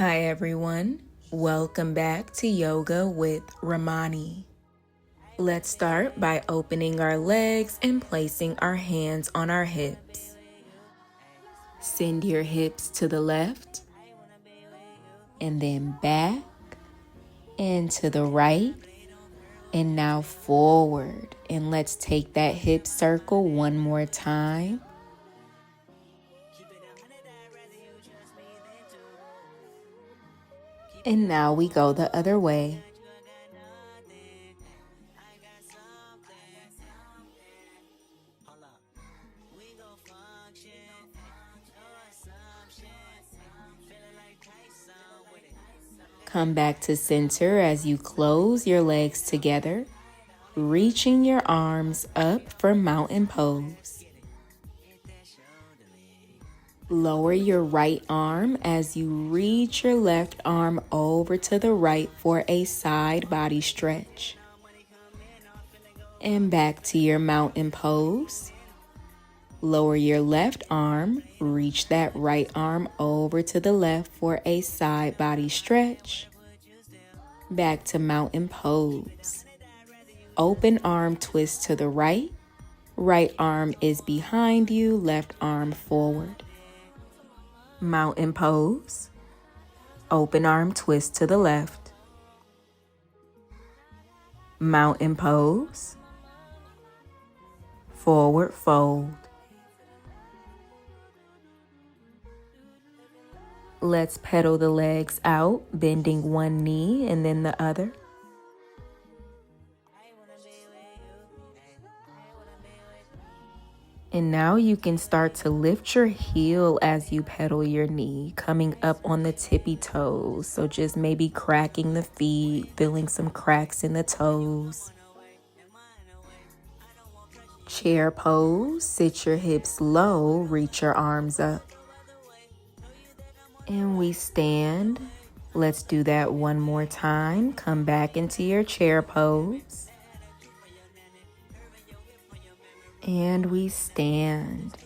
Hi everyone, welcome back to Yoga with Ramoni. Let's start by opening our legs and placing our hands on our hips. Send your hips to the left and then back and to the right and now forward. And let's take that hip circle one more time. And now we go the other way. Come back to center as you close your legs together, reaching your arms up for mountain pose. Lower your right arm as you reach your left arm over to the right for a side body stretch. And back to your mountain pose. Lower your left arm, reach that right arm over to the left for a side body stretch. Back to mountain pose. Open arm twist to the right. Right arm is behind you, left arm forward. Mountain pose. Open arm twist to the left. Mountain pose. Forward fold. Let's pedal the legs out, bending one knee and then the other. And now you can start to lift your heel as you pedal your knee, coming up on the tippy toes. So just maybe cracking the feet, feeling some cracks in the toes. Chair pose, sit your hips low, reach your arms up. And we stand. Let's do that one more time. Come back into your chair pose. And we stand.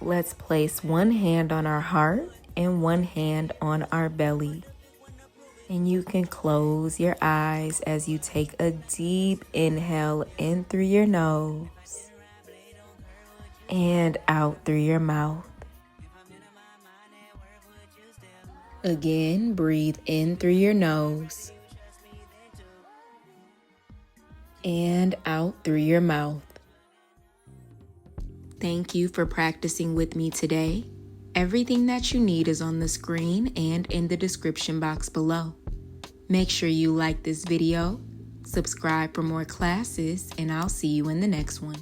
Let's place one hand on our heart and one hand on our belly. And you can close your eyes as you take a deep inhale in through your nose and out through your mouth. Again, breathe in through your nose and out through your mouth. Thank you for practicing with me today. Everything that you need is on the screen and in the description box below. Make sure you like this video, subscribe for more classes, and I'll see you in the next one.